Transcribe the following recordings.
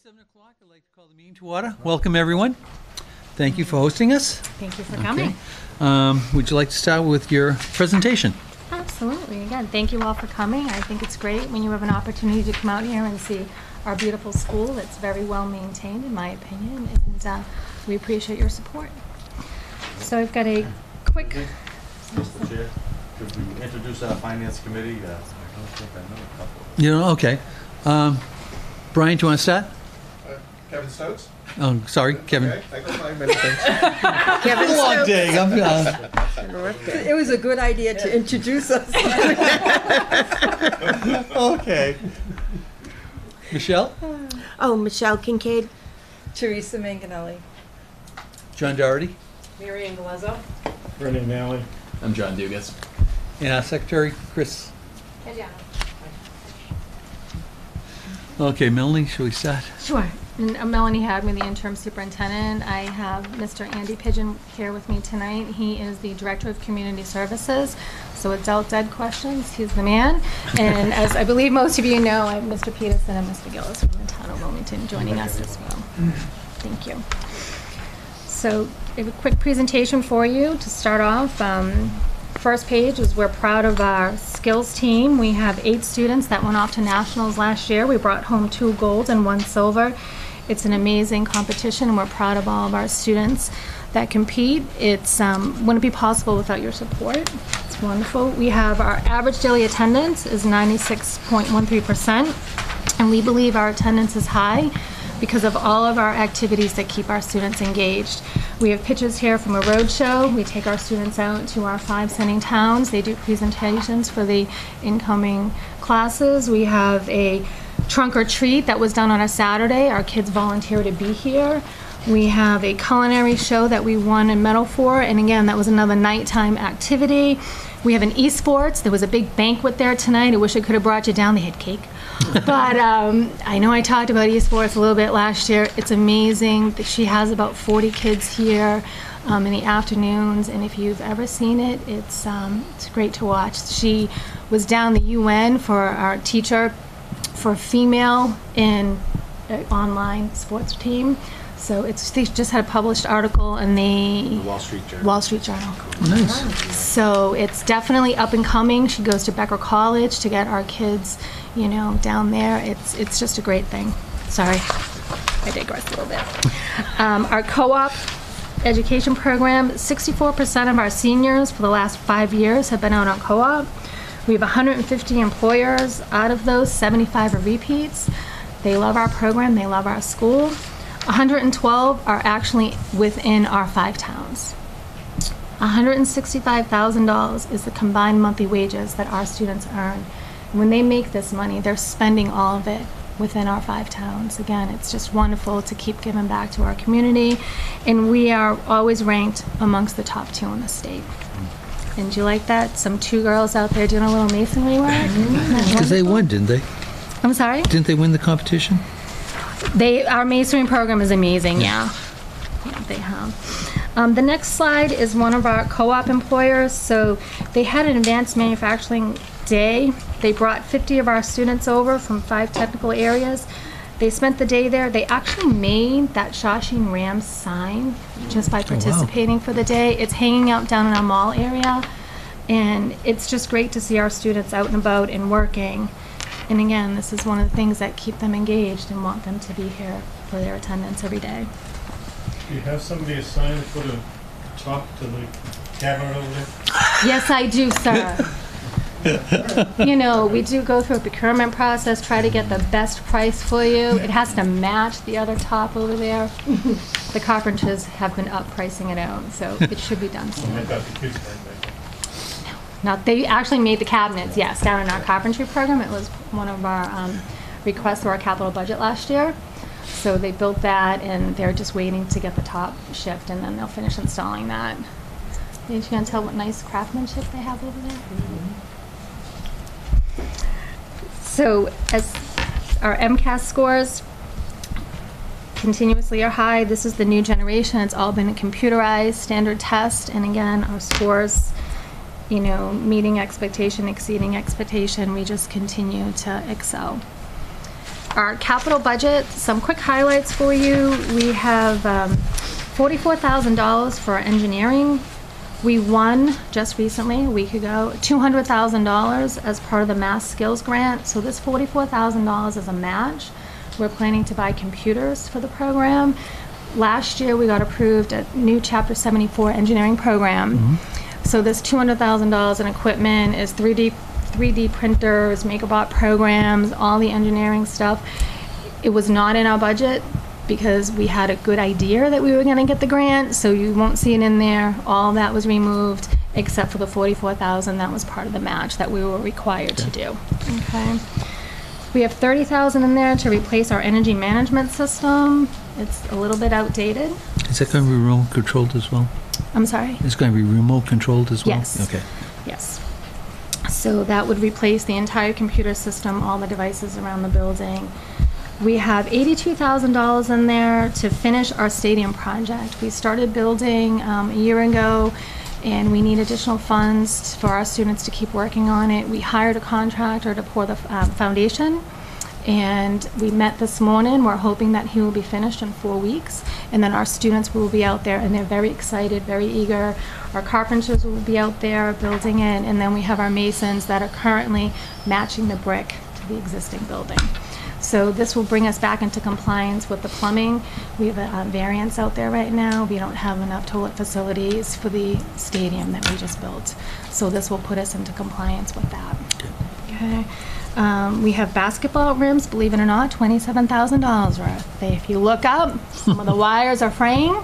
7 o'clock. I'd like to call the meeting to order. Welcome, everyone. Thank you for hosting us. Thank you for coming. Would you like to start with your presentation? Absolutely. Again, thank you all for coming. I think it's great when you have an opportunity to come out here and see our beautiful school. It's very well maintained, in my opinion, and we appreciate your support. So I've got a quick... Mr. Chair, could we introduce our finance committee? I don't think I know a couple. You know, okay. Brian, do you want to start? Kevin Stokes? Oh, sorry, Kevin. Okay, I can find many things. Kevin Long day. It was a good idea to introduce us. Okay. Michelle? Oh, Michelle Kincaid. Teresa Manganelli. John Doherty? Marian Galezzo. Bernie Malley. I'm John Dugas. And our secretary, Chris. Okay, Melanie, shall we start? Sure. And Melanie Hadley, the interim superintendent. I have Mr. Andy Pigeon here with me tonight. He is the director of community services. So adult ed questions, he's the man. And as I believe most of you know, I have Mr. Peterson and Mr. Gillis from the town of Wilmington joining us as well. Thank you. So I have a quick presentation for you to start off. First page is we're proud of our skills team. We have 8 students that went off to nationals last year. We brought home 2 golds and 1 silver. It's an amazing competition, and we're proud of all of our students that compete. It's wouldn't be possible without your support. It's wonderful. We have our average daily attendance is 96.13%, and we believe our attendance is high because of all of our activities that keep our students engaged. We have pictures here from a road show. We take our students out to our 5 sending towns. They do presentations for the incoming classes. We have a trunk or treat that was done on a Saturday. Our kids volunteer to be here. We have a culinary show that we won a medal for, and again, that was another nighttime activity. We have an esports. There was a big banquet there tonight. I wish I could have brought you down. They had cake. But I know I talked about esports a little bit last year. It's amazing. She has about 40 kids here in the afternoons, and if you've ever seen it, it's great to watch. She was down the UN for our teacher for female in online sports team. So they just had a published article in the Wall Street Journal. Wall Street Journal. Nice. So it's definitely up and coming. She goes to Becker College to get our kids, you know, down there. It's just a great thing. Sorry, I digress a little bit. Our co-op education program, 64% of our seniors for the last 5 years have been out on co-op. We have 150 employers. Out of those, 75 are repeats. They love our program. They love our school. 112 are actually within our 5 towns. $165,000 is the combined monthly wages that our students earn. When they make this money, they're spending all of it within our 5 towns. Again, it's just wonderful to keep giving back to our community, and we are always ranked amongst the top 2 in the state. And do you like that? Some 2 girls out there doing a little masonry work? Because they won, didn't they? I'm sorry? Didn't they win the competition? Our masonry program is amazing, yeah. Yeah, they have. The next slide is one of our co-op employers. So they had an advanced manufacturing day. They brought 50 of our students over from 5 technical areas. They spent the day there. They actually made that Shawshene Rams sign just by participating for the day. It's hanging out down in our mall area. And it's just great to see our students out and about and working. And again, this is one of the things that keep them engaged and want them to be here for their attendance every day. Do you have somebody assigned to put a top to the cabinet over there? Yes, I do, sir. You know, we do go through a procurement process, try to get the best price for you. It has to match the other top over there. The carpenters have been up pricing it out, so it should be done soon. I thought the kids went back. Now, they actually made the cabinets, yes, down in our carpentry program. It was one of our requests for our capital budget last year. So they built that, and they're just waiting to get the top shipped, and then they'll finish installing that. Are you going to tell what nice craftsmanship they have over there? So as our MCAS scores continuously are high, this is the new generation. It's all been a computerized standard test, and again, our scores, you know, meeting expectation, exceeding expectation. We just continue to excel. Our capital budget, some quick highlights for you. We have $44,000 for our engineering. We won just recently, a week ago, $200,000 as part of the Mass Skills Grant. So this $44,000 is a match. We're planning to buy computers for the program. Last year, we got approved a new Chapter 74 engineering program. So this $200,000 in equipment is 3D printers, MakerBot programs, all the engineering stuff. It was not in our budget because we had a good idea that we were going to get the grant, so you won't see it in there. All that was removed except for the $44,000 that was part of the match that we were required to do. Okay. We have $30,000 in there to replace our energy management system. It's a little bit outdated. Is that going to be remote controlled as well? I'm sorry? It's going to be remote controlled as well? Yes. Okay. Yes. So that would replace the entire computer system, all the devices around the building. We have $82,000 in there to finish our stadium project. We started building a year ago, and we need additional funds for our students to keep working on it. We hired a contractor to pour the foundation, and we met this morning. We're hoping that he will be finished in 4 weeks, and then our students will be out there, and they're very excited, very eager. Our carpenters will be out there building it, and then we have our masons that are currently matching the brick to the existing building. So this will bring us back into compliance with the plumbing. We have a variance out there right now. We don't have enough toilet facilities for the stadium that we just built. So this will put us into compliance with that. Okay. We have basketball rims, believe it or not, $27,000 worth. If you look up, some of the wires are fraying,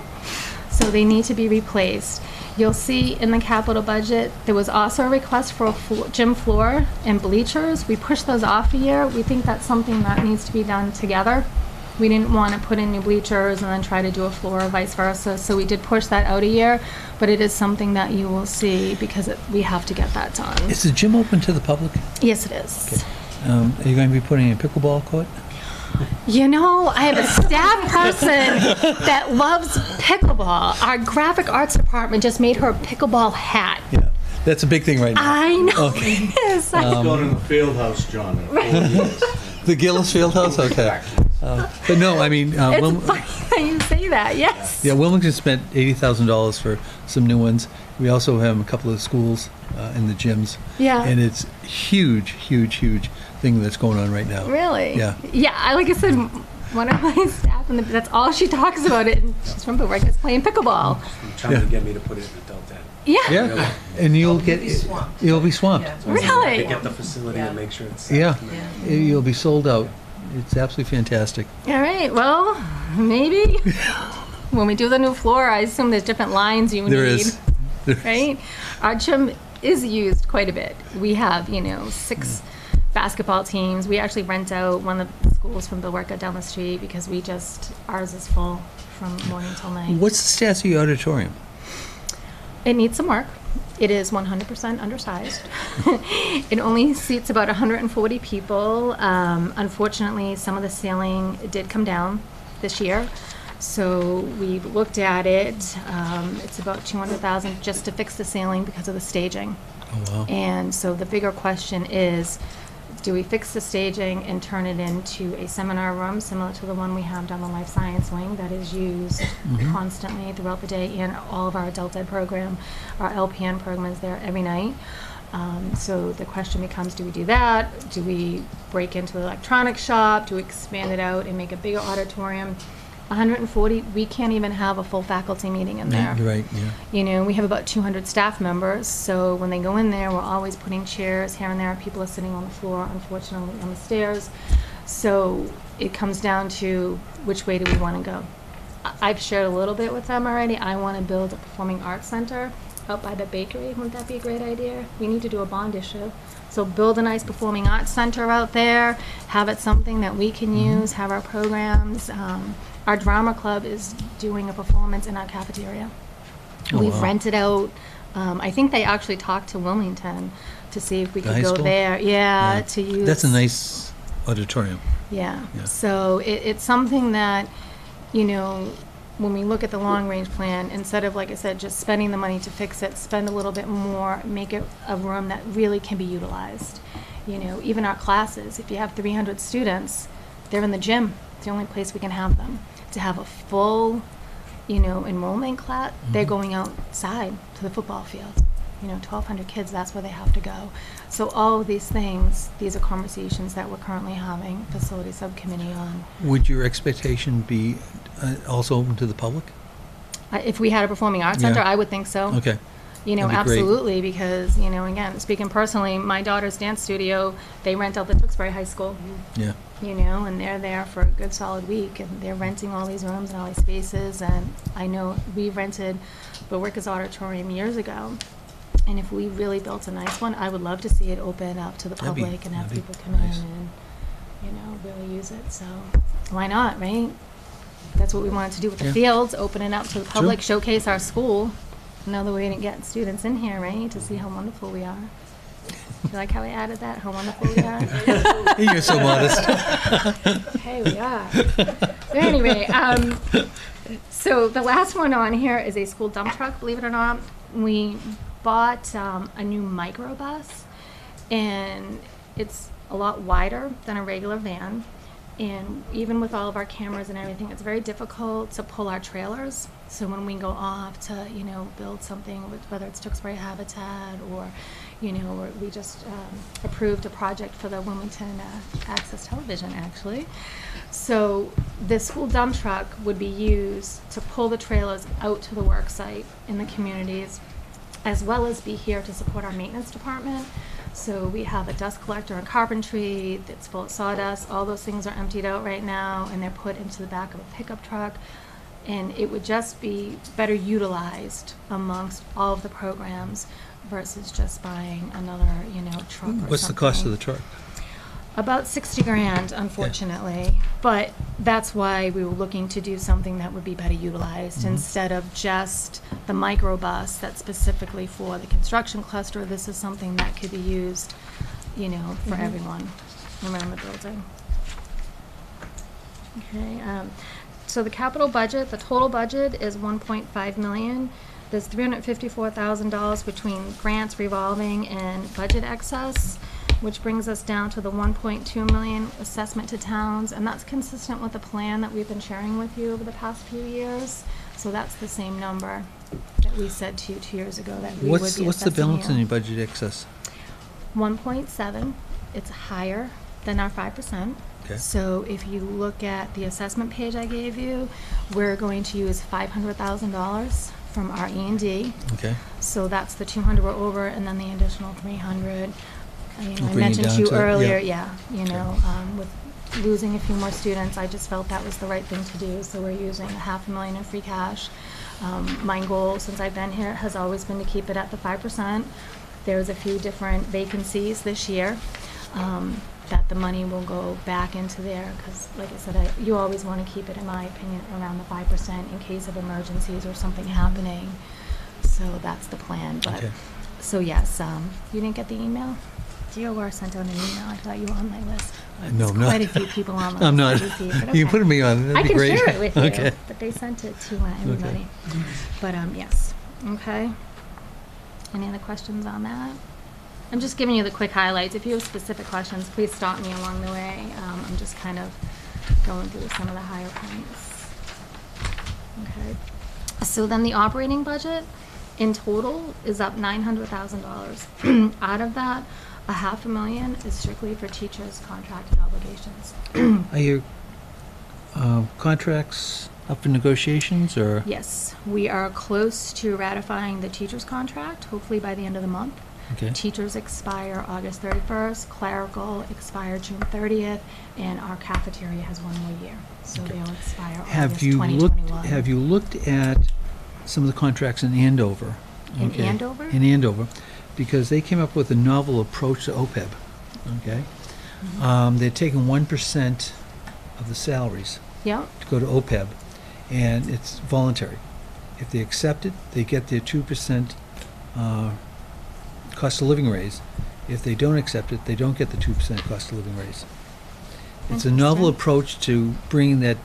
so they need to be replaced. You'll see in the capital budget, there was also a request for a gym floor and bleachers. We pushed those off a year. We think that's something that needs to be done together. We didn't want to put in new bleachers and then try to do a floor or vice versa, so we did push that out a year, but it is something that you will see because we have to get that done. Is the gym open to the public? Yes, it is. Okay. Are you going to be putting in a pickleball court? You know, I have a staff person that loves pickleball. Our graphic arts department just made her a pickleball hat. Yeah, that's a big thing right now. I know. Okay. Yes. Going in the field house, John, in 4 years. The Gillis Fieldhouse? Okay. But no, I mean, It's funny that you say that, yes. yeah, Wilmington spent $80,000 for some new ones. We also have a couple of schools in the gyms. Yeah. And it's huge, huge, huge thing that's going on right now. Really? Yeah. Yeah, like I said, one of my staff, that's all she talks about it. And she's from the work is playing pickleball. Trying to get me to put it in adult ed. Yeah. Yeah, and you'll get, you'll be swamped. So I was like, Really? to get the facility and make sure it's Yeah, you'll be sold out. It's absolutely fantastic. All right, well, maybe when we do the new floor, I assume there's different lines you There need. is. Right? Our gym is used quite a bit. We have, 6 basketball teams. We actually rent out one of the schools from Billerica down the street because ours is full from morning till night. What's the status of your auditorium? It needs some work. It is 100% undersized. It only seats about 140 people. Unfortunately, some of the ceiling did come down this year. So we looked at it. It's about $200,000 just to fix the ceiling because of the staging. Oh, wow. And so the bigger question is, do we fix the staging and turn it into a seminar room similar to the one we have down the life science wing that is used constantly throughout the day, and all of our adult ed program, our LPN program is there every night. So the question becomes, do we do that? Do we break into the electronics shop? Do we expand it out and make a bigger auditorium? 140, we can't even have a full faculty meeting in there. You're right, yeah. We have about 200 staff members, so when they go in there, we're always putting chairs here and there. People are sitting on the floor, unfortunately, on the stairs. So it comes down to which way do we want to go. I've shared a little bit with them already. I want to build a performing arts center out by the bakery. Wouldn't that be a great idea? We need to do a bond issue. So build a nice performing arts center out there, have it something that we can use, have our programs. Our drama club is doing a performance in our cafeteria. Oh, We've wow. rented out, I think they actually talked to Wilmington to see if we The could high go school? there. Yeah, to use. That's a nice auditorium. Yeah. Yeah. So it's something that, when we look at the long-range plan, instead of, like I said, just spending the money to fix it, spend a little bit more, make it a room that really can be utilized. Even our classes, if you have 300 students, they're in the gym. It's the only place we can have them. To have a full, enrollment class, they're going outside to the football field. 1,200 kids, that's where they have to go. So all of these things, these are conversations that we're currently having facility subcommittee on. Would your expectation be also open to the public? If we had a performing arts Yeah. center, I would think so. Okay. That'd be great. Absolutely, because, again, speaking personally, my daughter's dance studio, they rent out the Tewksbury High School, Yeah. and they're there for a good solid week, and they're renting all these rooms and all these spaces, and I know we rented the Workers Auditorium years ago, and if we really built a nice one, I would love to see it open up to the That'd be- public and have that'd be people come nice. in and, really use it, so why not, right? That's what we wanted to do with the Yeah. fields, open it up to the public, Sure. showcase our school. Another way to get students in here, right, to see how wonderful we are. You like how I added that, how wonderful we are? You're so modest. Hey, we are. So anyway, so the last one on here is a school dump truck, believe it or not. We bought a new microbus, and it's a lot wider than a regular van. And even with all of our cameras and everything, it's very difficult to pull our trailers. So when we go off to, build something, whether it's Tewksbury Habitat or, or we just approved a project for the Wilmington Access Television, actually. So this school dump truck would be used to pull the trailers out to the work site in the communities, as well as be here to support our maintenance department. So we have a dust collector and carpentry that's full of sawdust. All those things are emptied out right now, and they're put into the back of a pickup truck. And it would just be better utilized amongst all of the programs versus just buying another, truck or What's the cost of the something. truck? About 60 grand, unfortunately. But that's why we were looking to do something that would be better utilized instead of just the microbus that's specifically for the construction cluster. This is something that could be used, for everyone around the building. Okay. So the capital budget, the total budget is 1.5 million. There's $354,000 between grants, revolving, and budget excess, which brings us down to the 1.2 million assessment to towns, and that's consistent with the plan that we've been sharing with you over the past few years. So that's the same number that we said to you 2 years ago that we would be assessing What's the balance you. in your budget excess? 1.7. It's higher than our 5%. Okay. So if you look at the assessment page I gave you, we're going to use $500,000 from our E&D. Okay. So that's the 200 we're over, and then the additional 300. I Bring it mentioned to down you to- earlier, yeah. with losing a few more students, I just felt that was the right thing to do. So we're using $500,000 in free cash. My goal since I've been here has always been to keep it at the 5%. There's a few different vacancies this year that the money will go back into there because, like I said, you always want to keep it, in my opinion, around the 5% in case of emergencies or something happening. So that's the plan. But Okay. so yes, you didn't get the email? DOR sent out an email. I thought you were on my list. No, There's I'm not. quite a few people on the I'm list not. I received, but You can okay. put me on. That'd I be can great. share it with you. Okay. But they sent it to everybody. But yes. Okay. Any other questions on that? I'm just giving you the quick highlights. If you have specific questions, please stop me along the way. I'm just kind of going through some of the higher points. Okay. So then the operating budget in total is up $900,000. Out of that, $500,000 is strictly for teachers' contracted obligations. Are your contracts up for negotiations, or? Yes, we are close to ratifying the teacher's contract, hopefully by the end of the month. Okay. Teachers expire August 31st, clerical expire June 30th, and our cafeteria has 1 more year. So they'll expire August 2021. Have you looked at some of the contracts in Andover? In Okay. Andover? In Andover, because they came up with a novel approach to OPEB. Okay. They're taking 1% of the salaries Yep, to go to OPEB, and it's voluntary. If they accept it, they get their 2% cost of living raise. If they don't accept it, they don't get the 2% cost of living raise. It's a novel Interesting. approach to bringing that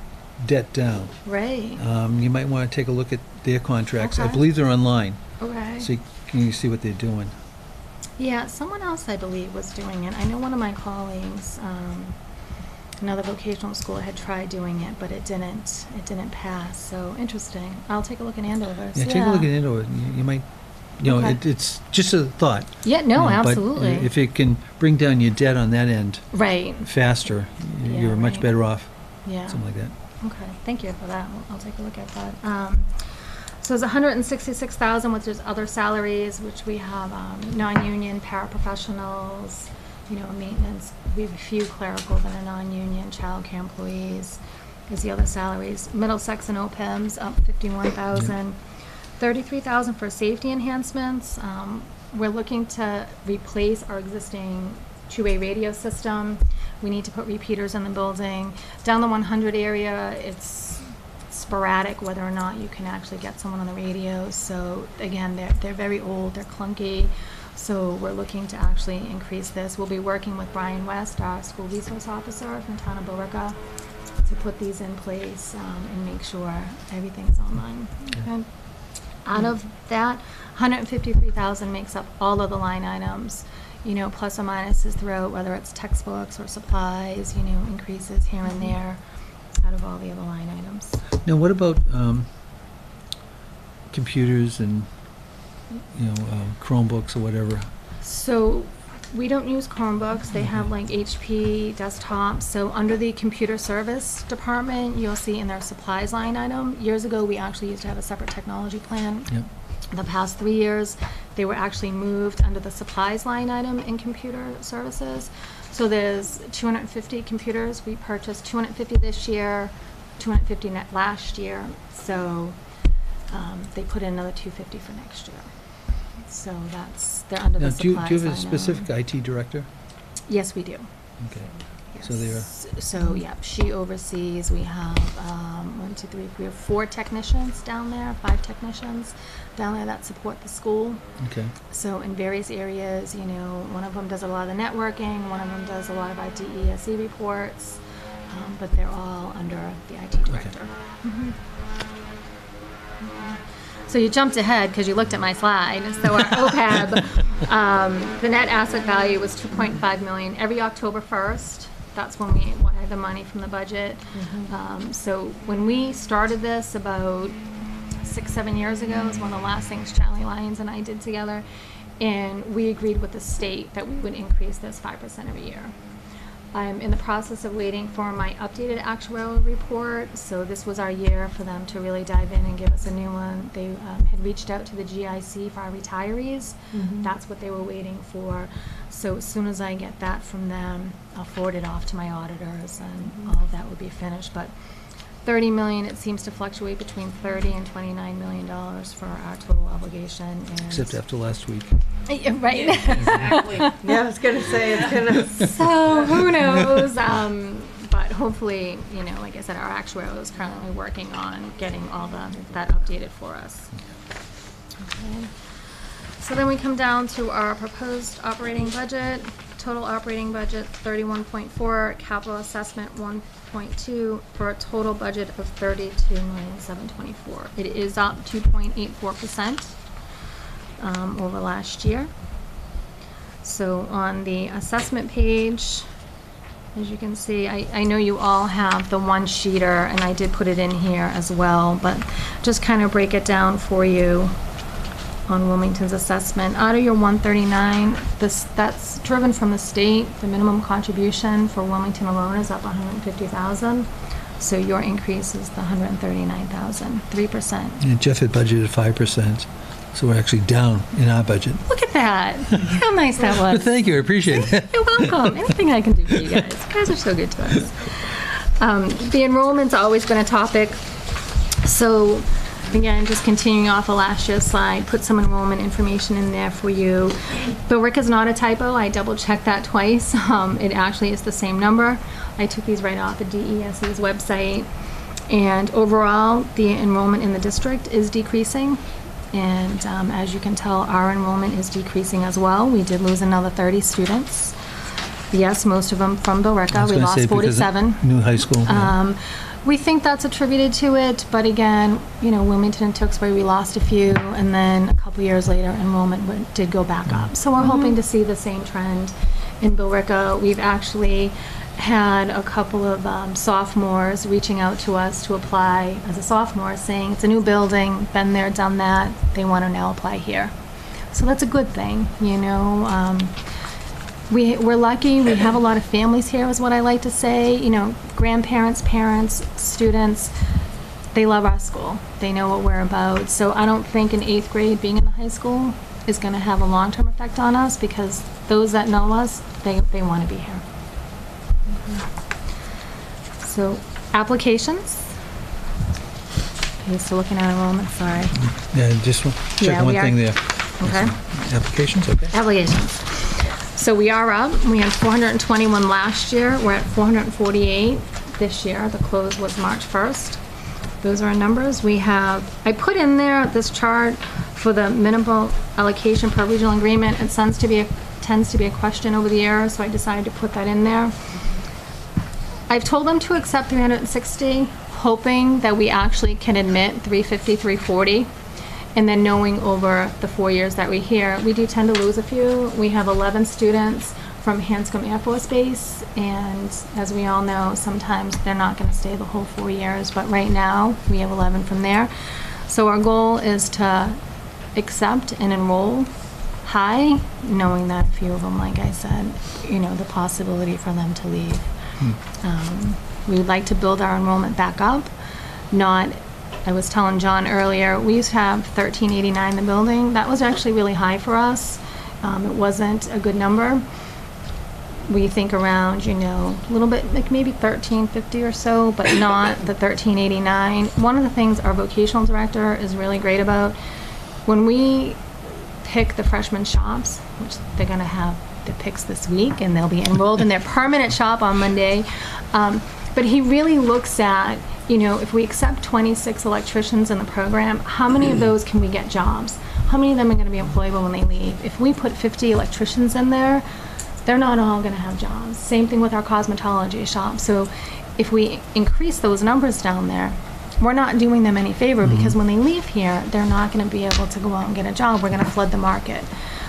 debt down. right, You might want to take a look at their contracts. I Okay. believe they're online, okay. so you see what they're doing. Yeah, someone else, I believe, was doing it. I know one of my colleagues another vocational school had tried doing it, but it didn't pass. So interesting. I'll take a look at Andover's. Yeah, take a look at Andover. You might, Okay. it's just a thought. Yeah, no, But absolutely. if it can bring down your debt on that end Right. faster, Yeah, you're much right. better off. Yeah. Something like that. Okay, thank you for that. I'll take a look at that. So it's 166,000, which is other salaries, which we have non-union paraprofessionals, maintenance. We have a few clerical that are non-union, childcare employees. Is the other salaries. Middlesex and OPEM's up 51,000. 33,000 for safety enhancements. We're looking to replace our existing two-way radio system. We need to put repeaters in the building. Down the 100 area, it's sporadic whether or not you can actually get someone on the radio. So again, they're very old, they're clunky. So we're looking to actually increase this. We'll be working with Brian West, our school resource officer from town of Billerica, to put these in place and make sure everything's online. Okay. Out of that, 153,000 makes up all of the line items. Plus or minuses throughout, whether it's textbooks or supplies, increases here and there out of all the other line items. Now, what about computers and Chromebooks or whatever? So we don't use Chromebooks. They have like HP desktops. So under the computer service department, you'll see in their supplies line item. Years ago, we actually used to have a separate technology plan. Yep. The past 3 years, they were actually moved under the supplies line item in computer services. So there's 250 computers. We purchased 250 this year, 250 last year. So they put in another 250 for next year. So they're under Now, the do you supplies have a line specific item. IT director? Yes, we do. Okay. Yes. So they are. So, yeah, she oversees, we have 4 technicians down there, 5 technicians down there that support the school. Okay. So in various areas, one of them does a lot of the networking, one of them does a lot of our DESE reports, but they're all under the IT director. Mhm. So you jumped ahead because you looked at my slide. So our OPEB, the net asset value was 2.5 million every October 1st. That's when we wanted the money from the budget. So when we started this about 6-7 years ago, it was one of the last things Charlie Lyons and I did together, and we agreed with the state that we would increase this 5% every year. I'm in the process of waiting for my updated actuarial report, so this was our year for them to really dive in and give us a new one. They had reached out to the GIC for our retirees. That's what they were waiting for. So as soon as I get that from them, I'll forward it off to my auditors, and all of that will be finished. But 30 million, it seems to fluctuate between 30 and 29 million dollars for our total obligation. And Except after last week. Yeah, right. Exactly. Yeah, I was gonna say, it's gonna. So who knows? But hopefully, like I said, our actuary is currently working on getting all that updated for us. Okay. So then we come down to our proposed operating budget. Total operating budget 31.4, capital assessment 1.2, for a total budget of 32,724,000. It is up 2.84% over last year. So on the assessment page, as you can see, I know you all have the one sheeter, and I did put it in here as well, but just kind of break it down for you on Wilmington's assessment. Out of your 139, that's driven from the state. The minimum contribution for Wilmington alone is up 150,000. So your increase is the 139,000, 3%. And Jeff had budgeted 5%, so we're actually down in our budget. Look at that. How nice that was. But thank you, I appreciate that. You're welcome. Anything I can do for you guys. You guys are so good to us. The enrollment's always been a topic. So again, just continuing off of last year's slide, put some enrollment information in there for you. Billerica is not a typo. I double checked that twice. It actually is the same number. I took these right off the DESE's website. And overall, the enrollment in the district is decreasing. And as you can tell, our enrollment is decreasing as well. We did lose another 30 students. Yes, most of them from Billerica. We lost 47. New high school. Yeah. We think that's attributed to it, but again, Wilmington and Tewksbury, we lost a few, and then a couple years later, enrollment did go back up. So we're hoping to see the same trend in Billerica. We've actually had a couple of sophomores reaching out to us to apply as a sophomore, saying it's a new building, been there, done that, they want to now apply here. So that's a good thing, you know. We're lucky, we have a lot of families here, is what I like to say, you know, grandparents, parents, students. They love our school. They know what we're about. So I don't think in 8th grade being in the high school is going to have a long-term effect on us, because those that know us, they want to be here. So applications. Okay, so looking at enrollment, sorry. Yeah, just check one thing there. Okay. Applications, okay. Applications. So we are up. We had 421 last year. We're at 448 this year. The close was March 1st. Those are our numbers. We have, I put in there this chart for the minimal allocation per regional agreement. It tends to be a question over the years, so I decided to put that in there. I've told them to accept 360, hoping that we actually can admit 350, 340. And then knowing over the 4 years that we're here, we do tend to lose a few. We have 11 students from Hanscom Air Force Base, and as we all know, sometimes they're not going to stay the whole 4 years, but right now we have 11 from there. So our goal is to accept and enroll high, knowing that a few of them, like I said, you know, the possibility for them to leave. We would like to build our enrollment back up, not, I was telling John earlier, we used to have 1389 in the building. That was actually really high for us. It wasn't a good number. We think around, you know, a little bit, like maybe 1350 or so, but not the 1389. One of the things our vocational director is really great about, when we pick the freshman shops, which they're going to have the picks this week, and they'll be enrolled in their permanent shop on Monday. But he really looks at, you know, if we accept 26 electricians in the program, how many of those can we get jobs? How many of them are going to be employable when they leave? If we put 50 electricians in there, they're not all going to have jobs. Same thing with our cosmetology shop. So if we increase those numbers down there, we're not doing them any favor, because when they leave here, they're not going to be able to go out and get a job. We're going to flood the market.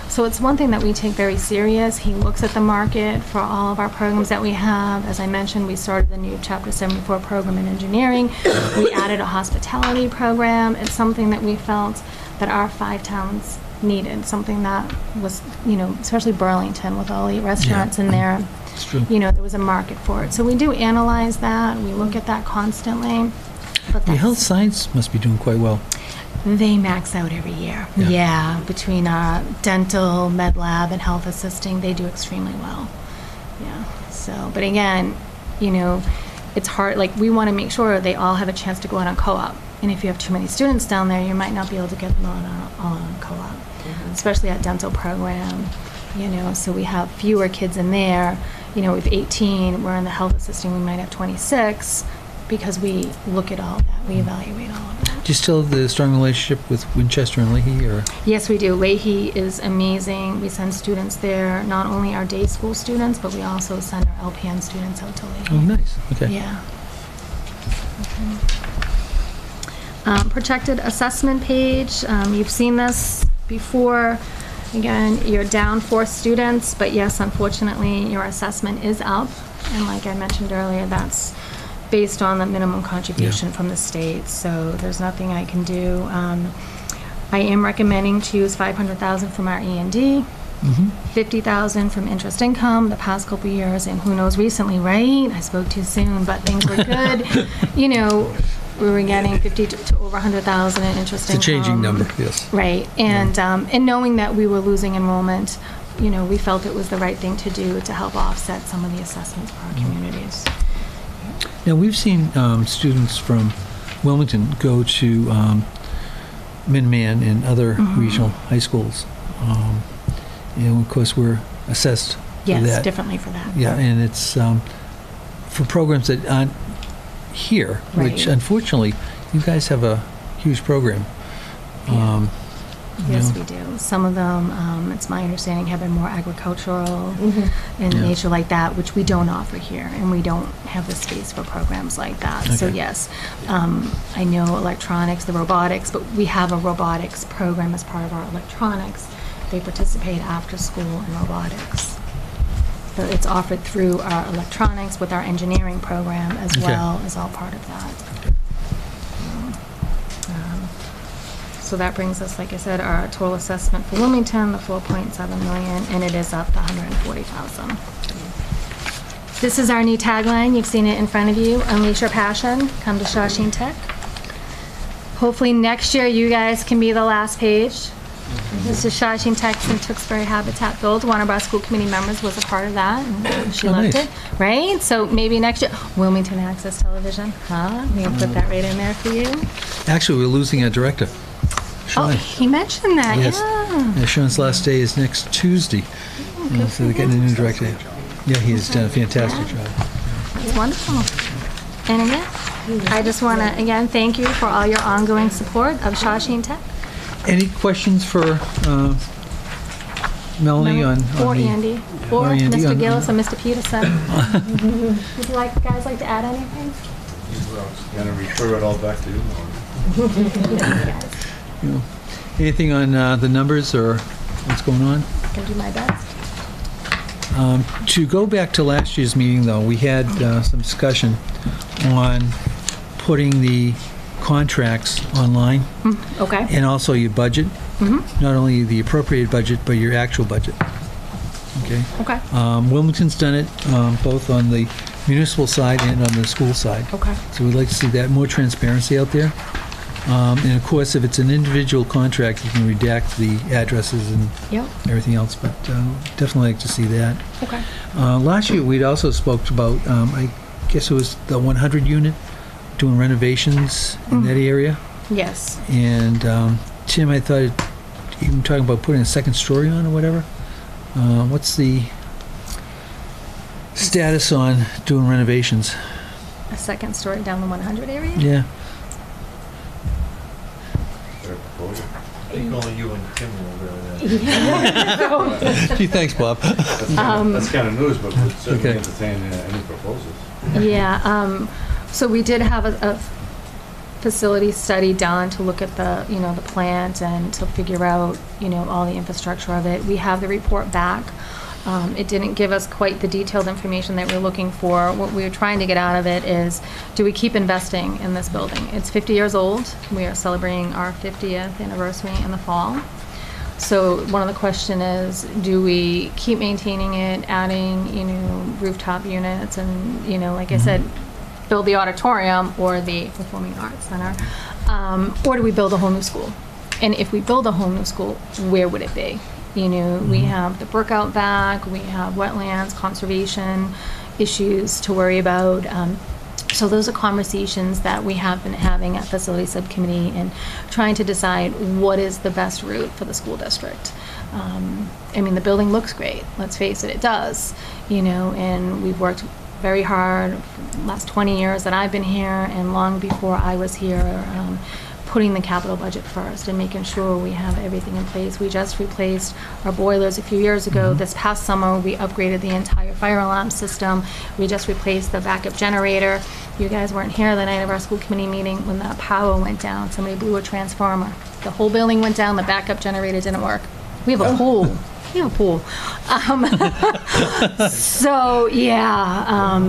So it's one thing that we take very serious. He looks at the market for all of our programs that we have. As I mentioned, we started the new Chapter 74 program in engineering. We added a hospitality program. It's something that we felt that our 5 towns needed, something that was, you know, especially Burlington with all the restaurants in there. It's true. You know, there was a market for it. So we do analyze that. We look at that constantly. But The health science must be doing quite well. they max out every year. Yeah, between dental, med lab, and health assisting, they do extremely well. Yeah, so, but again, you know, it's hard, like, we want to make sure they all have a chance to go out on co-op. And if you have too many students down there, you might not be able to get them all on co-op, especially at dental program, you know, so we have fewer kids in there. You know, if 18, we're in the health assisting, we might have 26, because we look at all that, we evaluate all of that. Do you still have the strong relationship with Winchester and Leahy, or? Yes, we do. Leahy is amazing. We send students there, not only our day school students, but we also send our LPN students out to Leahy. Oh, nice. Okay. Yeah. Protected assessment page. You've seen this before. Again, you're down 4 students, but yes, unfortunately, your assessment is up. And like I mentioned earlier, that's based on the minimum contribution from the state. So there's nothing I can do. I am recommending to use $500,000 from our E&D, $50,000 from interest income the past couple of years, and who knows, recently, right? I spoke too soon, but things were good. You know, we were getting 50 to over 100,000 in interest income. It's a changing number, yes. Right, and knowing that we were losing enrollment, you know, we felt it was the right thing to do to help offset some of the assessments for our communities. Now, we've seen students from Wilmington go to Minuteman and other regional high schools. And of course, we're assessed for that. Yes, differently for that. Yeah, and it's for programs that aren't here, which Right. unfortunately, you guys have a huge program. Yes, know. we do. Some of them, it's my understanding, have been more agricultural in nature like that, which we don't offer here, and we don't have the space for programs like that. So Okay. yes, I know electronics, the robotics, but we have a robotics program as part of our electronics. They participate after school in robotics. but it's offered through our electronics with our engineering program as Okay. well, is all part of that. So that brings us, like I said, our total assessment for Wilmington, the 4.7 million, and it is up to 140,000. This is our new tagline. You've seen it in front of you. Unleash your passion. Come to Shawshene Tech. Hopefully next year you guys can be the last page. This is Shawshene Tech and Tewksbury Habitat Build. One of our school committee members was a part of that, and she Oh, loved nice. it. Right? So maybe next year, Wilmington Access Television, huh? We can put that right in there for you. Actually, we're losing our director, Oh, Sean. he mentioned that, Yes. yeah. Yeah, Sean's last day is next Tuesday. So they're getting a new director. Yeah, he's done a fantastic job. It's wonderful. And again, I just want to, again, thank you for all your ongoing support of Shawshene Tech. Any questions for Melanie on Or the... Andy, or Andy Mr. on- Gillis or Mr. Peterson. Would you guys like to add anything? Going to refer it all back to you. You know, anything on the numbers or what's going on? Can do my best. To go back to last year's meeting, though, we had some discussion on putting the contracts online Okay. and also your budget. Not only the appropriated budget, but your actual budget. Okay? Okay. Wilmington's done it both on the municipal side and on the school side. Okay. So we'd like to see that, more transparency out there. And of course, if it's an individual contract, you can redact the addresses and Yep. everything else, but definitely like to see that. Okay. Last year, we'd also spoke about, I guess it was the 100 unit, doing renovations in that area. Yes. And Tim, I thought, even talking about putting a second story on or whatever. What's the status on doing renovations? A second story down the 100 area? Yeah. Their proposal. I think only you and Tim will really. Gee, thanks, Bob. That's kind of news, but we'd certainly Okay. entertain any proposals. Yeah, so we did have a facility study done to look at the, the plant and to figure out, all the infrastructure of it. We have the report back. It didn't give us quite the detailed information that we're looking for. What we were trying to get out of it is, do we keep investing in this building? It's 50 years old. We are celebrating our 50th anniversary in the fall. So one of the question is, do we keep maintaining it, adding, rooftop units and, like I said, build the auditorium or the Performing Arts Center, or do we build a whole new school? And if we build a whole new school, where would it be? We have the brook out back, we have wetlands, conservation issues to worry about. So those are conversations that we have been having at Facility Subcommittee and trying to decide what is the best route for the school district. The building looks great, let's face it, it does, and we've worked very hard for the last 20 years that I've been here and long before I was here, putting the capital budget first and making sure we have everything in place. We just replaced our boilers a few years ago. This past summer, we upgraded the entire fire alarm system. We just replaced the backup generator. You guys weren't here the night of our school committee meeting when the power went down. Somebody blew a transformer. The whole building went down, the backup generator didn't work. We have a pool. We have a pool. So yeah,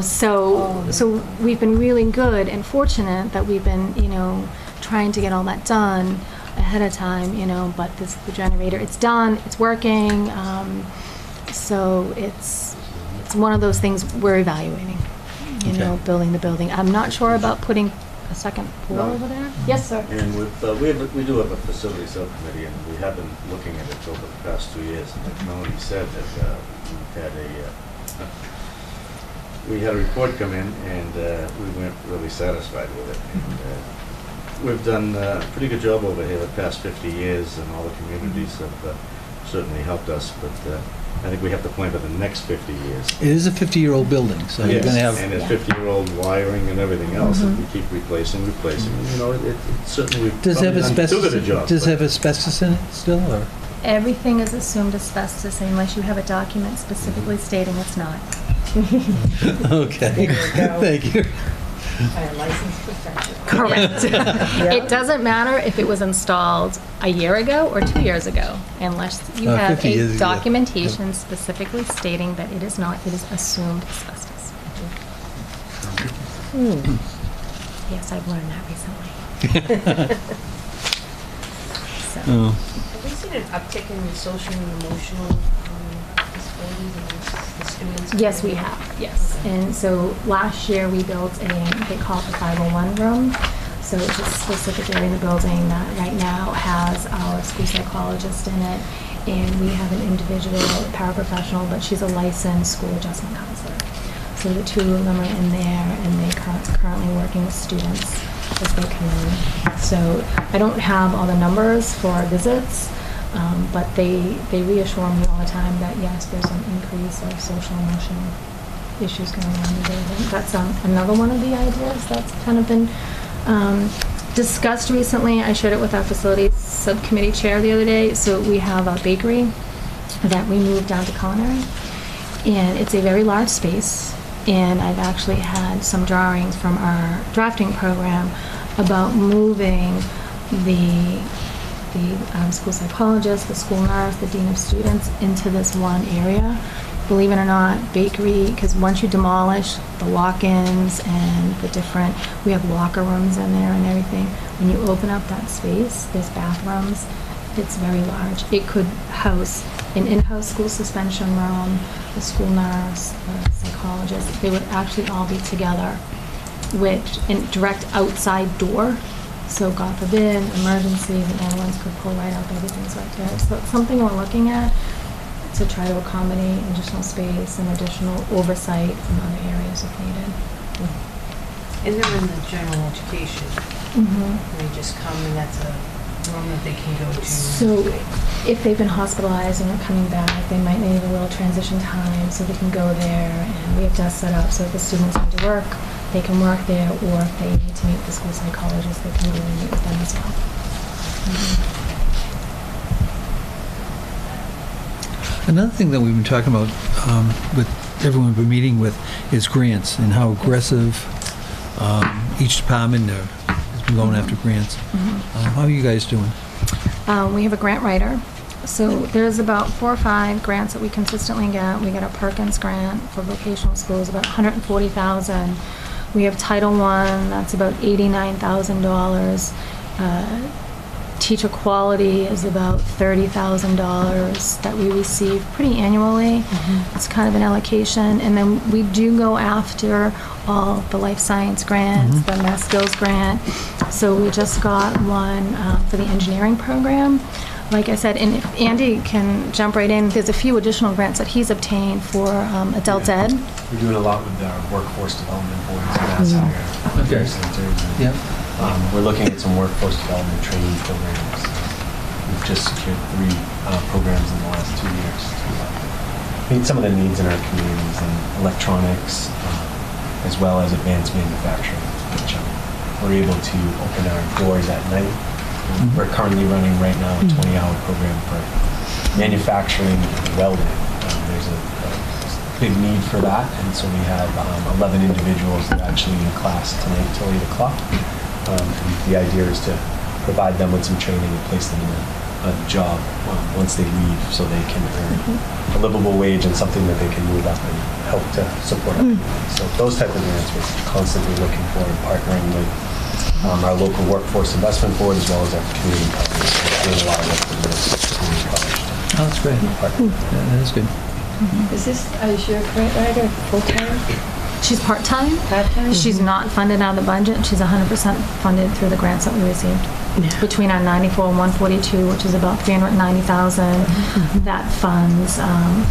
so we've been really good and fortunate that we've been, trying to get all that done ahead of time, but the generator, it's done, it's working. So it's one of those things we're evaluating, Okay. building the building. I'm not sure about putting a second pool No. over there. Yes, sir. And we do have a facility subcommittee, and we have been looking at it over the past 2 years. And like Melanie said, that we had a report come in, and we weren't really satisfied with it. And we've done a pretty good job over here the past 50 years, and all the communities have certainly helped us. But I think we have to plan for the next 50 years. It is a 50-year-old building, so you're going to have... And it's 50-year-old wiring and everything else, and we keep replacing. It certainly we've Does it have probably done asbestos? too good a job. Does it but- have asbestos in it still, or? Everything is assumed asbestos unless you have a document specifically stating it's not. Okay. Thank you. By a licensed professional. Correct. It doesn't matter if it was installed a year ago or 2 years ago, unless you have 50 years a ago. documentation specifically stating that it is not, it is assumed asbestos. Yes, I've learned that recently. So, Oh. Have we seen an uptick in the social and emotional disabilities amongst the students? yes, we have, yes. And so last year we built they call it the 501 room. So it's a specific area in the building that right now has our school psychologist in it. And we have an individual paraprofessional, but she's a licensed school adjustment counselor. So the two of them are in there, and they currently working with students as they come in. So I don't have all the numbers for visits, but they reassure me all the time that yes, there's an increase of social and emotional issues going on in the building. That's another one of the ideas that's kind of been discussed recently. I shared it with our facilities subcommittee chair the other day. So we have a bakery that we moved down to culinary, and it's a very large space. And I've actually had some drawings from our drafting program about moving the school psychologist, the school nurse, the dean of students into this one area. Believe it or not, bakery, because once you demolish the walk-ins and the different, we have locker rooms in there and everything. When you open up that space, there's bathrooms. It's very large. It could house an in-house school suspension room, the school nurse, the psychologist. They would actually all be together with a direct outside door. So God forbid, emergencies and ambulance could pull right up, everything's right there. So it's something we're looking at to try to accommodate additional space and additional oversight from other areas if needed. And they're in the general education. Mm-hmm. They just come and that's a room that they can go to. So if they've been hospitalized and are coming back, they might need a little transition time so they can go there, and we have desks set up so if the students need to work, they can work there, or if they need to meet the school psychologist, they can go and meet with them as well. Mm-hmm. Another thing that we've been talking about with everyone we've been meeting with is grants and how aggressive each department has been going after grants. How are you guys doing? We have a grant writer. So there's about 4 or 5 grants that we consistently get. We get a Perkins grant for vocational schools, about $140,000. We have Title I, that's about $89,000. Teacher quality is about $30,000 that we receive pretty annually. It's kind of an allocation. And then we do go after all the life science grants, the math skills grant. So we just got one for the engineering program. Like I said, and if Andy can jump right in, there's a few additional grants that he's obtained for adult ed. We're doing a lot with our workforce development boards and mass hire Okay. centers. And, Yeah. we're looking at some workforce development training programs. We've just secured 3 programs in the last 2 years to meet some of the needs in our communities in electronics, as well as advanced manufacturing, which we're able to open our doors at night. We're currently running right now a 20-hour program for manufacturing and welding. There's a big need for that, and so we have 11 individuals that are actually in class tonight till 8 o'clock. And the idea is to provide them with some training and place them in a job once they leave so they can earn a livable wage and something that they can move up and help to support our community. So those type of grants we're constantly looking for and partnering with our local workforce investment board as well as our community partners. We're doing a lot of work with the community college. Oh, that's great. Yeah, that is good. Is your grant writer full-time? She's part-time. Part-time? She's not funded out of the budget. She's 100% funded through the grants that we received. Between our 94 and 142, which is about $390,000, that funds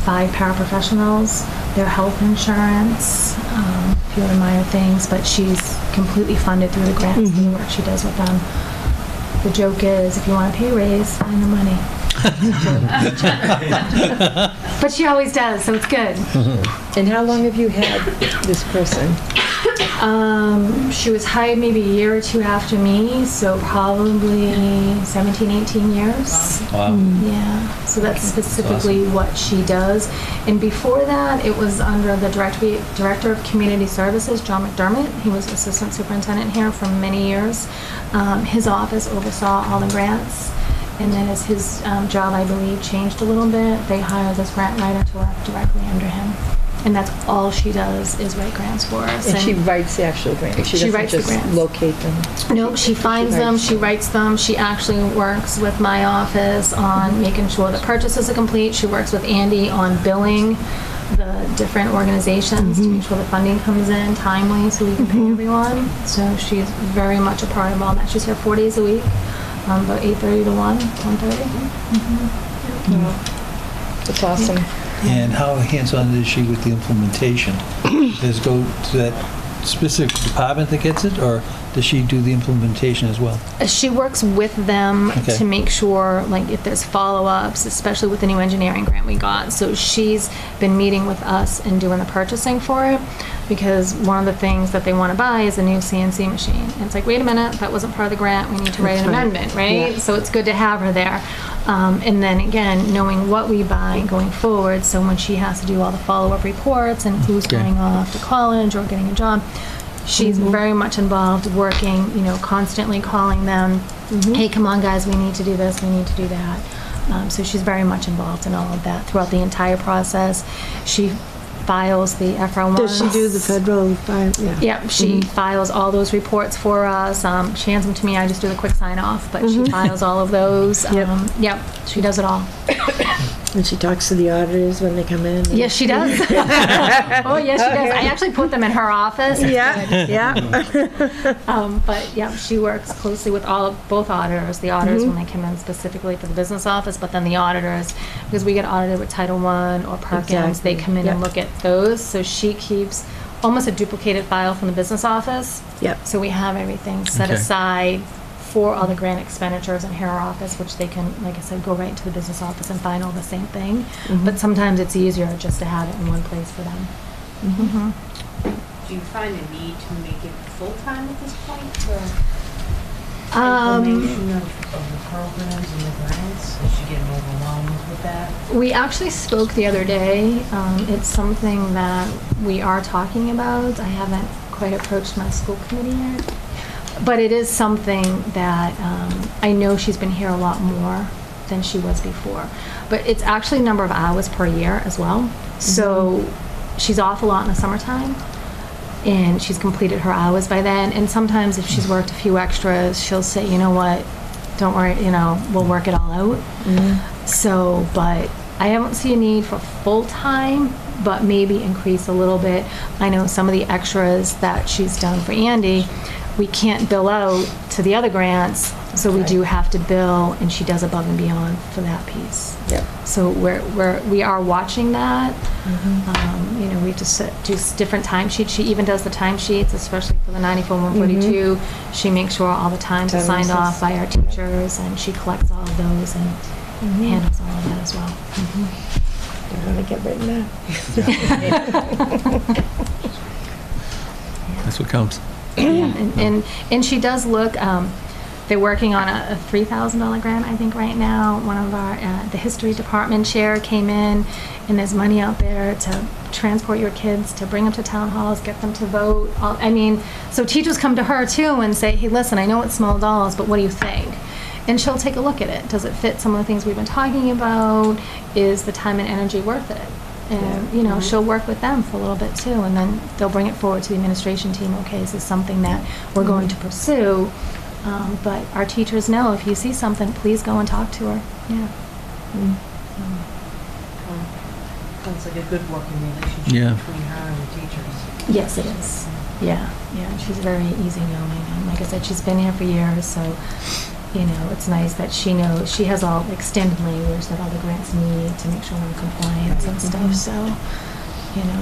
5 paraprofessionals, their health insurance, a few other minor things, but she's completely funded through the grants and the work she does with them. The joke is, if you want a pay raise, find the money. But she always does, so it's good. And how long have you had this person? She was hired maybe a year or two after me, so probably 17, 18 years. Wow. Yeah, so that's specifically what she does. And before that, it was under the Director of Community Services, John McDermott. He was Assistant Superintendent here for many years. His office oversaw all the grants. And then as his job, I believe, changed a little bit, they hired this grant writer to work directly under him. And that's all she does is write grants for us. And she writes the actual grants. She doesn't writes the just grants. locate them. Nope, she finds them, she writes them. She actually works with my office on making sure the purchases are complete. She works with Andy on billing the different organizations to make sure the funding comes in timely so we can pay everyone. So she's very much a part of all that. She's here 4 days a week, about 8:30 to 1:30. It's awesome. And how hands-on is she with the implementation? Does it go to that specific department that gets it, or does she do the implementation as well? She works with them Okay. to make sure, like, if there's follow-ups, especially with the new engineering grant we got. So she's been meeting with us and doing the purchasing for it, because one of the things that they want to buy is a new CNC machine. And it's like, wait a minute, that wasn't part of the grant. We need to write an amendment, right? Yeah. So it's good to have her there. And then again, knowing what we buy going forward, so when she has to do all the follow-up reports and who's Okay. going off to college or getting a job, she's very much involved, working, constantly calling them, hey, come on guys, we need to do this, we need to do that. So she's very much involved in all of that throughout the entire process. She files the FR1s. Does she do the federal? Yeah. Yep, she files all those reports for us. She hands them to me, I just do the quick sign off, but she files all of those. Yep. She does it all. And she talks to the auditors when they come in. Yes, she does. Oh, yes, she does. I actually put them in her office. Yeah. But yeah, she works closely with both auditors. The auditors when they come in specifically for the business office, but then the auditors, because we get audited with Title I or Perkins, they come in and look at those. So she keeps almost a duplicated file from the business office. Yep. So we have everything set Okay. aside for all the grant expenditures in her office, which they can, like I said, go right into the business office and find all the same thing. But sometimes it's easier just to have it in one place for them. Do you find a need to make it full-time at this point for Um, implementation of the programs and the grants? Is she getting overwhelmed with that? We actually spoke the other day. It's something that we are talking about. I haven't quite approached my school committee yet. But it is something that I know she's been here a lot more than she was before. But it's actually a number of hours per year as well. So she's off a lot in the summertime. And she's completed her hours by then. And sometimes if she's worked a few extras, she'll say, you know what, don't worry, we'll work it all out. So, but I don't see a need for full-time, but maybe increase a little bit. I know some of the extras that she's done for Andy, we can't bill out to the other grants, so we do have to bill, and she does above and beyond for that piece. Yep. So we are watching that. We just do different timesheets. She even does the timesheets, especially for the 94-142. She makes sure all the times are Time signed records. off by our teachers, and she collects all of those and handles all of that as well. I'm gonna get written down. That's what counts. And she does look. They're working on a $3,000 grant, I think, right now. One of our the history department chair came in, and there's money out there to transport your kids, to bring them to town halls, get them to vote. So teachers come to her too and say, "Hey, listen, I know it's small dollars, but what do you think?" And she'll take a look at it. Does it fit some of the things we've been talking about? Is the time and energy worth it? And, she'll work with them for a little bit too, and then they'll bring it forward to the administration team. Okay, this is something that we're going to pursue. But our teachers know, if you see something, please go and talk to her. Yeah. Sounds like a good working relationship Yeah. between her and the teachers. Yes, it is. Yeah. She's very easygoing. And like I said, she's been here for years, so, it's nice that she knows, she has all extended language that all the grants need to make sure we're in compliance and stuff. So,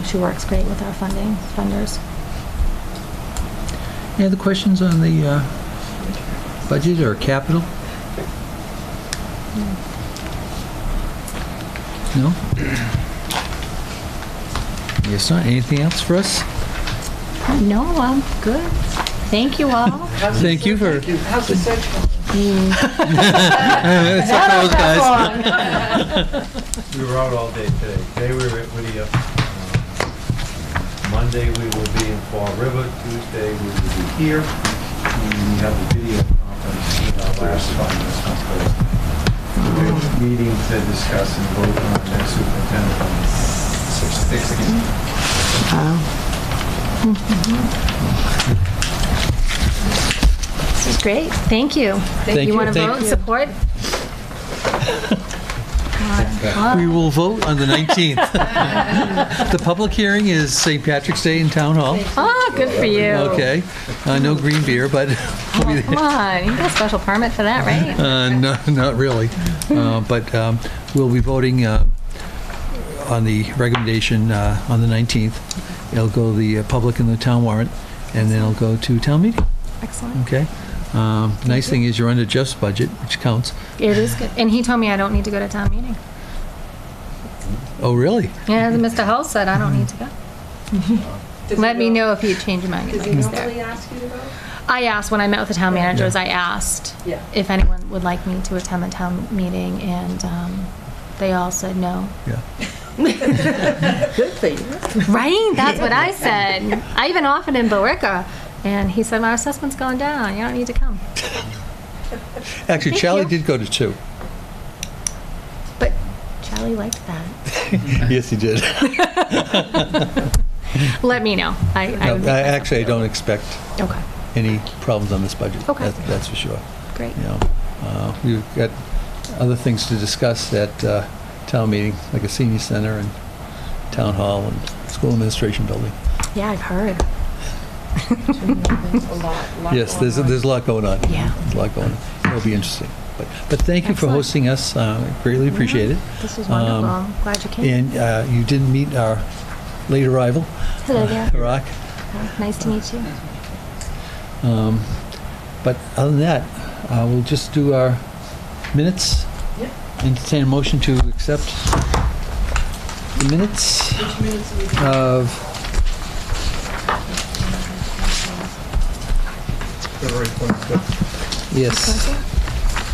she works great with our funders. Any other questions on the budget or capital? No? Yes, not. Anything else for us? No, I'm good. Thank you all. Thank you for... How's the search going? It's up to those guys. We were out all day today. Today we were at Whittier. Monday we will be in Fall River. Tuesday we will be here. And we have a video conference with our last finance conference. Meeting to discuss and vote on the next superintendent on 6/16. Wow. This is great. Thank you. Thank you. You want to Thank vote and you. support? We will vote on the 19th. The public hearing is St. Patrick's Day in Town Hall. Oh, good for you. Okay. No green beer, but we'll be Come on, you got a special permit for that, right? No, not really. But we'll be voting on the recommendation on the 19th. It'll go to the public in the town warrant, and then it'll go to town meeting. Excellent. Okay? Nice thing is you're under just budget, which counts. It is good. And he told me I don't need to go to town meeting. Oh, really? Yeah, Mr. Hull said I don't need to go. Let me know if you change your mind. Does he normally ask you to go? I asked when I met with the town managers, I asked Yeah. if anyone would like me to attend the town meeting, and they all said no. Yeah. Good for you. Right? That's what I said. I even offered in Billerica, and he said, my assessment's going down. You don't need to come. Actually, Thank Charlie you. did go to 2. But Charlie liked that. Yes, he did. Let me know. I would make myself Actually, I don't expect Okay. any problems on this budget. Okay. That's for sure. Great. You know, we've got other things to discuss at town meeting, like a senior center and town hall and school administration building. Yeah, I've heard. A lot Yes, there's a lot going on. Yeah. There's a lot going on. It'll be interesting. But thank you for Excellent. hosting us. Greatly appreciate it. This is wonderful. I'm glad you came. And you didn't meet our late arrival, Hello there. Rock. Nice to meet you. But other than that, we'll just do our minutes. Yep. Entertain a motion to accept the minutes Which minutes are we doing? of February 25th. yes.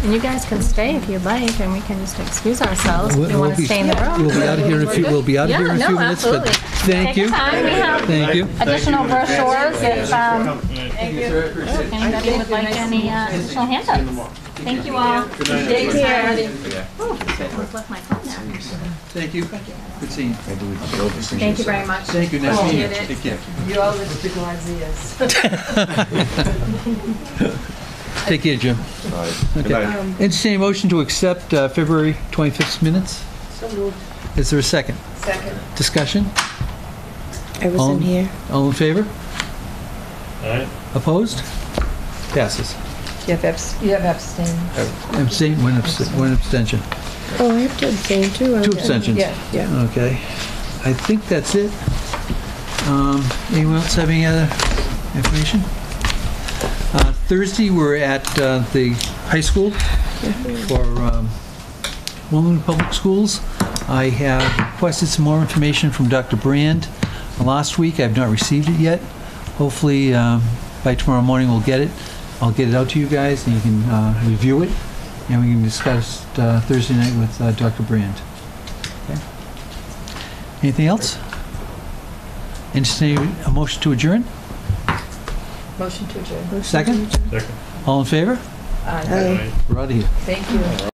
And you guys can stay if you'd like, and we can just excuse ourselves if you want to stay in the room. We'll be out of here in a few. We'll be out of here in a few minutes. absolutely. But thank Take you. your time. We have Thank you. additional brochures if Thank you, sir. Appreciate it. anybody would like any additional handouts. Thank you all. Take care. Almost left my phone there. Thank you. Good seeing you. Thank you very much. Thank you. Nice meeting you. Appreciate it. Take care. You all live to Glazzias. Take care, Jim. Okay. Entertain a motion to accept February 25th minutes. So moved. Is there a second? Second. Discussion? I wasn't here. All in favor? All right. Opposed? Passes. You have abstained. Abstain, one abstention. Oh, I have to abstain too. 2 abstentions. Yeah. Okay. I think that's it. Anyone else have any other information? Thursday, we're at the high school for Wilmington Public Schools. I have requested some more information from Dr. Brand last week. I've not received it yet. Hopefully, by tomorrow morning, we'll get it. I'll get it out to you guys, and you can review it, and we can discuss Thursday night with Dr. Brand. Okay. Anything else? Entertain a motion to adjourn? Motion to adjourn. Second? Second. All in favor? Aye. All right. We're out of here. Thank you.